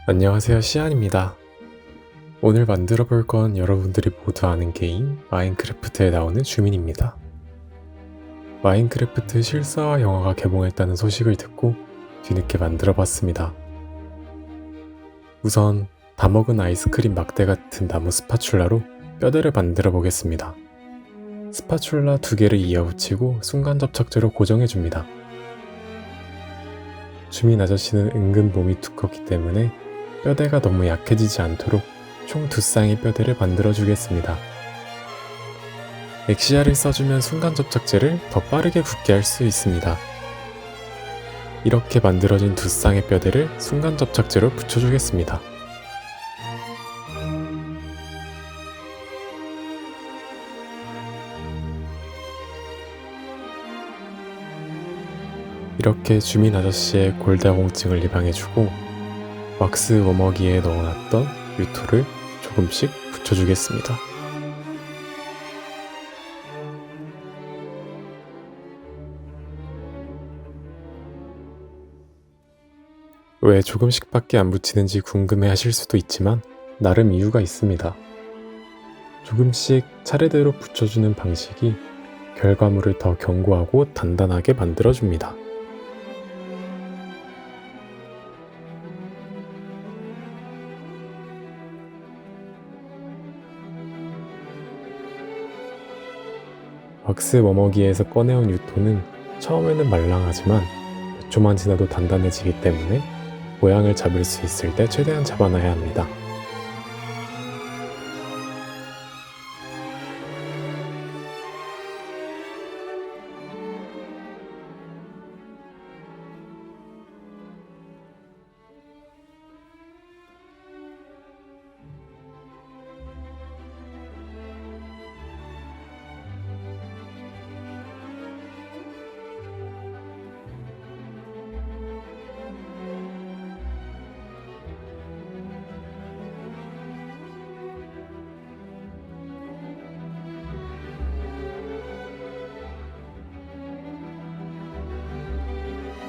안녕하세요, 시안입니다. 오늘 만들어 볼 건 여러분들이 모두 아는 게임 마인크래프트에 나오는 주민입니다. 마인크래프트 실사화 영화가 개봉했다는 소식을 듣고 뒤늦게 만들어 봤습니다. 우선 다 먹은 아이스크림 막대 같은 나무 스파츌라로 뼈대를 만들어 보겠습니다. 스파츌라 2개를 이어 붙이고 순간 접착제로 고정해 줍니다. 주민 아저씨는 은근 몸이 두껍기 때문에 뼈대가 너무 약해지지 않도록 총 2쌍의 뼈대를 만들어 주겠습니다. 엑시아를 써주면 순간 접착제를 더 빠르게 굳게 할 수 있습니다. 이렇게 만들어진 2쌍의 뼈대를 순간 접착제로 붙여주겠습니다. 이렇게 주민 아저씨의 골다공증을 예방해주고 왁스 워머기에 넣어놨던 유토를 조금씩 붙여주겠습니다. 왜 조금씩밖에 안 붙이는지 궁금해 하실 수도 있지만 나름 이유가 있습니다. 조금씩 차례대로 붙여주는 방식이 결과물을 더 견고하고 단단하게 만들어줍니다. 왁스 워머기에서 꺼내온 유토는 처음에는 말랑하지만 몇 초만 지나도 단단해지기 때문에 모양을 잡을 수 있을 때 최대한 잡아놔야 합니다.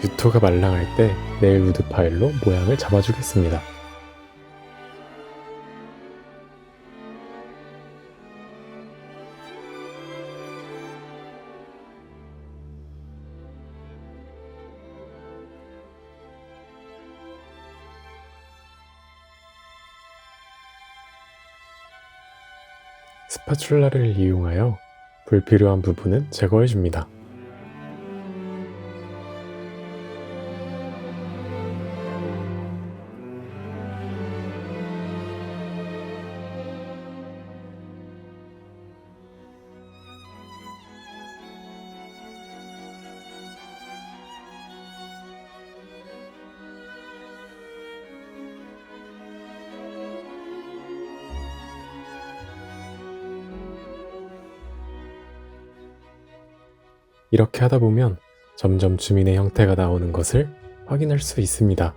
유토가 말랑할 때 네일 우드 파일로 모양을 잡아주겠습니다. 스파츌라를 이용하여 불필요한 부분은 제거해줍니다. 이렇게 하다 보면 점점 주민의 형태가 나오는 것을 확인할 수 있습니다.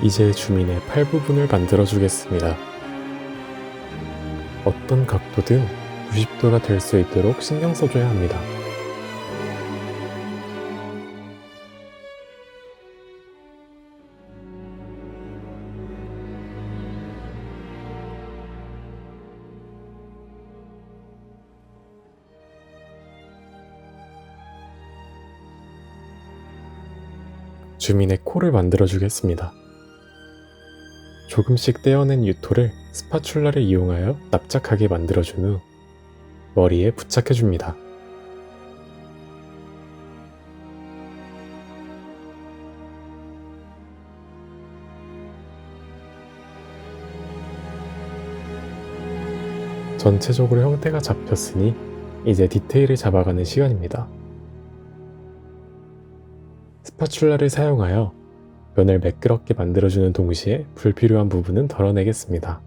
이제 주민의 팔 부분을 만들어 주겠습니다. 어떤 각도든 90도가 될 수 있도록 신경 써줘야 합니다. 주민의 코를 만들어 주겠습니다. 조금씩 떼어낸 유토를 스파츌라를 이용하여 납작하게 만들어준 후 머리에 부착해줍니다. 전체적으로 형태가 잡혔으니 이제 디테일을 잡아가는 시간입니다. 스파츌라를 사용하여 면을 매끄럽게 만들어주는 동시에 불필요한 부분은 덜어내겠습니다.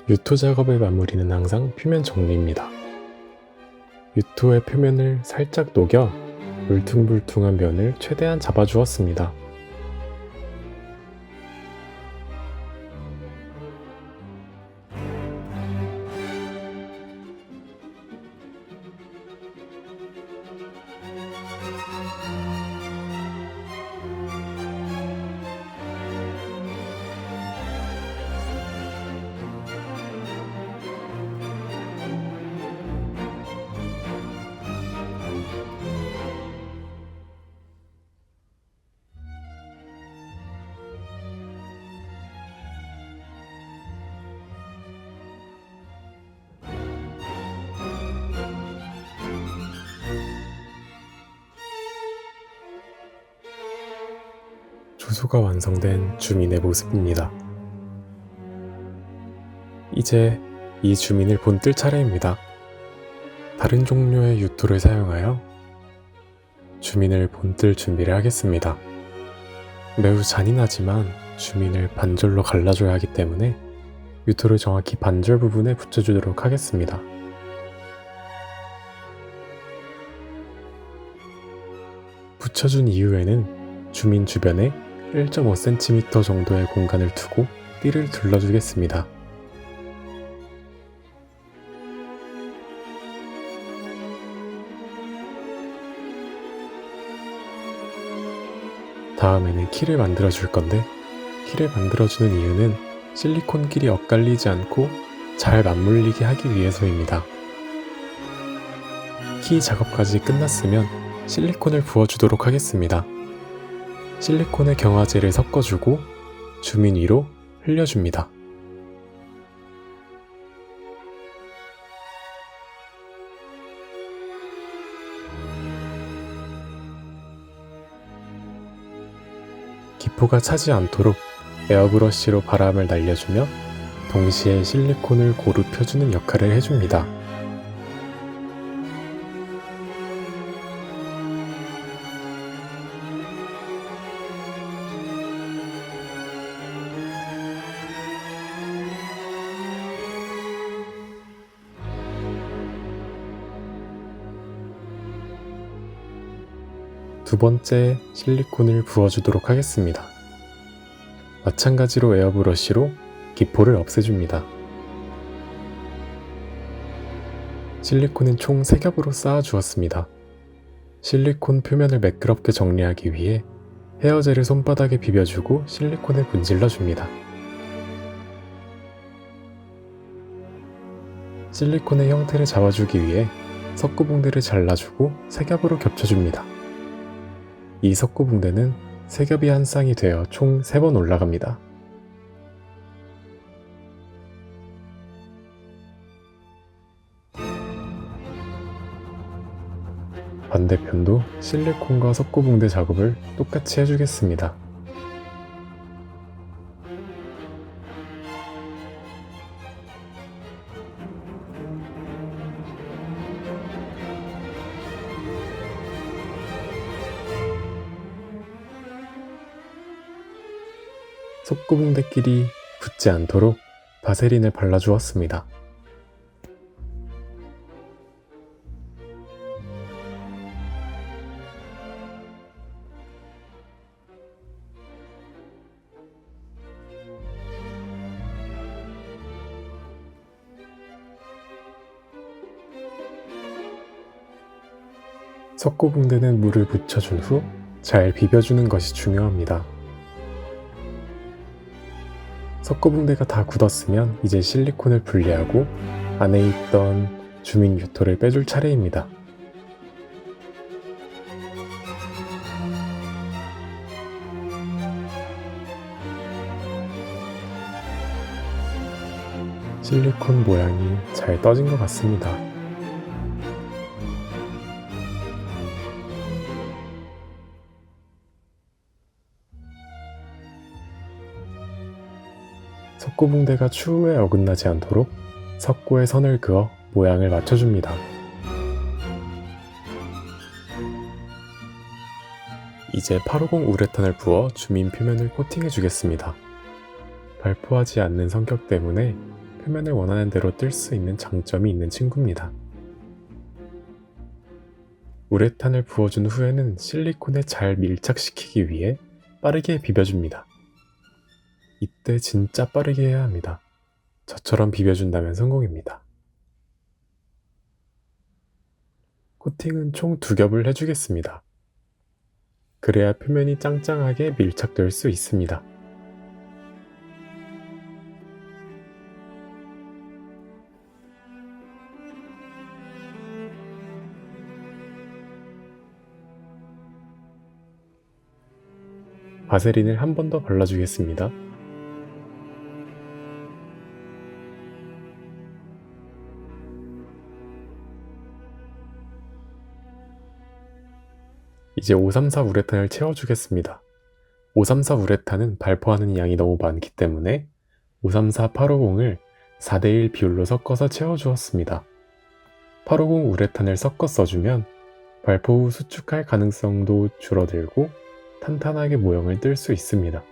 유토 작업의 마무리는 항상 표면 정리입니다. 유토의 표면을 살짝 녹여 울퉁불퉁한 면을 최대한 잡아주었습니다. 조수가 완성된 주민의 모습입니다. 이제 이 주민을 본뜰 차례입니다. 다른 종류의 유토를 사용하여 주민을 본뜰 준비를 하겠습니다. 매우 잔인하지만 주민을 반절로 갈라줘야 하기 때문에 유토를 정확히 반절 부분에 붙여주도록 하겠습니다. 붙여준 이후에는 주민 주변에 1.5cm 정도의 공간을 두고 띠를 둘러주겠습니다. 다음에는 키를 만들어 줄 건데, 키를 만들어 주는 이유는 실리콘 길이 엇갈리지 않고 잘 맞물리게 하기 위해서입니다. 키 작업까지 끝났으면 실리콘을 부어주도록 하겠습니다. 실리콘에 경화제를 섞어주고 주민 위로 흘려줍니다. 기포가 차지 않도록 에어브러쉬로 바람을 날려주며 동시에 실리콘을 고루 펴주는 역할을 해줍니다. 두 번째 실리콘을 부어주도록 하겠습니다. 마찬가지로 에어브러쉬로 기포를 없애줍니다. 실리콘은 총 3겹으로 쌓아주었습니다. 실리콘 표면을 매끄럽게 정리하기 위해 헤어젤을 손바닥에 비벼주고 실리콘을 문질러줍니다. 실리콘의 형태를 잡아주기 위해 석고붕대를 잘라주고 3겹으로 겹쳐줍니다. 이 석고붕대는 3겹이 한 쌍이 되어 총 3번 올라갑니다. 반대편도 실리콘과 석고붕대 작업을 똑같이 해주겠습니다. 석고붕대끼리 붙지 않도록 바세린을 발라주었습니다. 석고붕대는 물을 묻혀준 후 잘 비벼주는 것이 중요합니다. 석고붕대가 다 굳었으면 이제 실리콘을 분리하고 안에 있던 주민 유토를 빼줄 차례입니다. 실리콘 모양이 잘 떠진 것 같습니다. 석고붕대가 추후에 어긋나지 않도록 석고에 선을 그어 모양을 맞춰줍니다. 이제 850 우레탄을 부어 주민 표면을 코팅해 주겠습니다. 발포하지 않는 성격 때문에 표면을 원하는 대로 뜰 수 있는 장점이 있는 친구입니다. 우레탄을 부어준 후에는 실리콘에 잘 밀착시키기 위해 빠르게 비벼줍니다. 이때 진짜 빠르게 해야 합니다. 저처럼 비벼준다면 성공입니다. 코팅은 총 2겹을 해주겠습니다. 그래야 표면이 짱짱하게 밀착될 수 있습니다. 바세린을 한 번 더 발라주겠습니다. 이제 534 우레탄을 채워주겠습니다. 534 우레탄은 발포하는 양이 너무 많기 때문에 534 850을 4:1 비율로 섞어서 채워주었습니다. 850 우레탄을 섞어 써주면 발포 후 수축할 가능성도 줄어들고 탄탄하게 모형을 뜰 수 있습니다.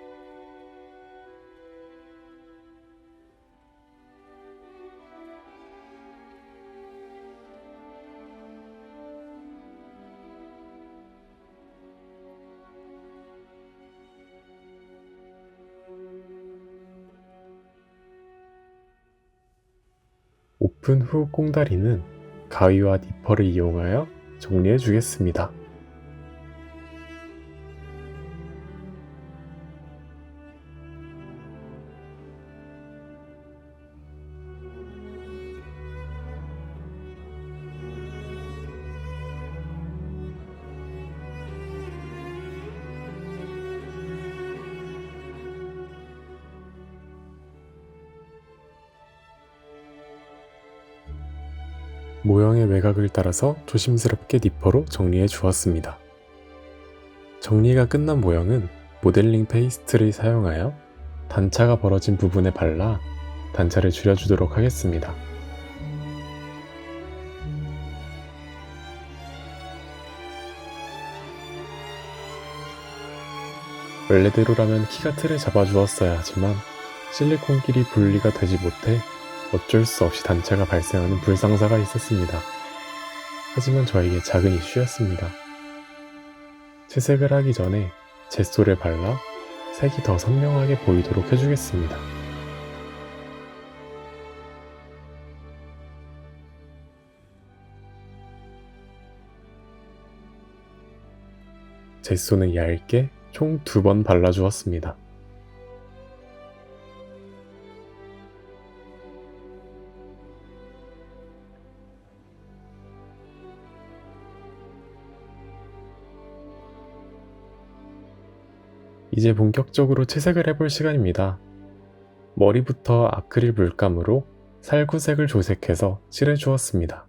오픈 후 꽁다리는 가위와 니퍼를 이용하여 정리해 주겠습니다. 모형의 외곽을 따라서 조심스럽게 니퍼로 정리해 주었습니다. 정리가 끝난 모형은 모델링 페이스트를 사용하여 단차가 벌어진 부분에 발라 단차를 줄여주도록 하겠습니다. 원래대로라면 키가 틀을 잡아주었어야 하지만 실리콘끼리 분리가 되지 못해 어쩔 수 없이 단차가 발생하는 불상사가 있었습니다. 하지만 저에게 작은 이슈였습니다. 채색을 하기 전에 젯소를 발라 색이 더 선명하게 보이도록 해주겠습니다. 젯소는 얇게 총 2번 발라주었습니다. 이제 본격적으로 채색을 해볼 시간입니다. 머리부터 아크릴 물감으로 살구색을 조색해서 칠해주었습니다.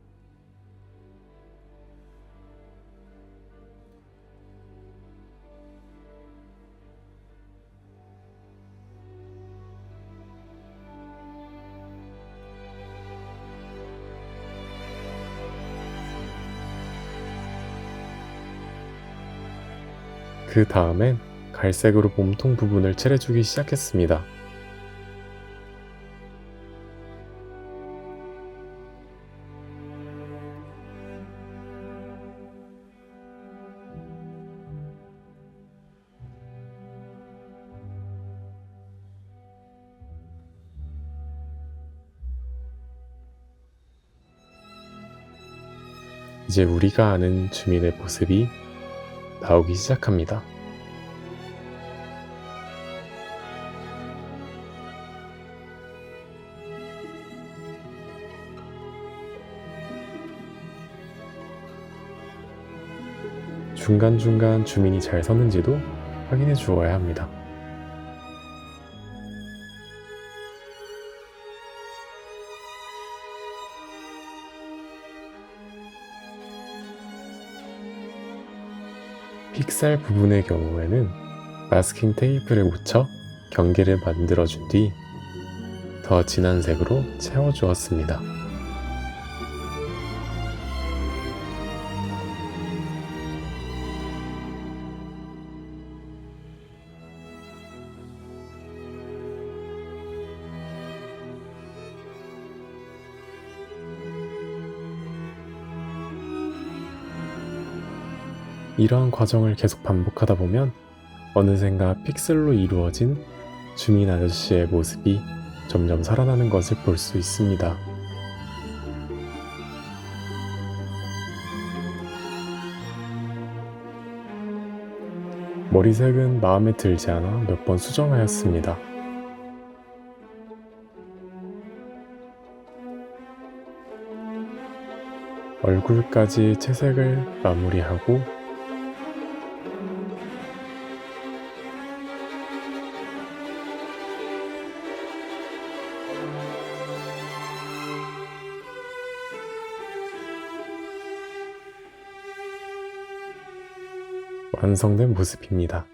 그 다음엔 갈색으로 몸통 부분을 칠해주기 시작했습니다. 이제 우리가 아는 주민의 모습이 나오기 시작합니다. 중간중간 주민이 잘 섰는지도 확인해 주어야 합니다. 픽살 부분의 경우에는 마스킹 테이프를 묻혀 경계를 만들어준 뒤 더 진한 색으로 채워주었습니다. 이러한 과정을 계속 반복하다 보면 어느샌가 픽셀로 이루어진 주민 아저씨의 모습이 점점 살아나는 것을 볼 수 있습니다. 머리색은 마음에 들지 않아 몇 번 수정하였습니다. 얼굴까지 채색을 마무리하고 완성된 모습입니다.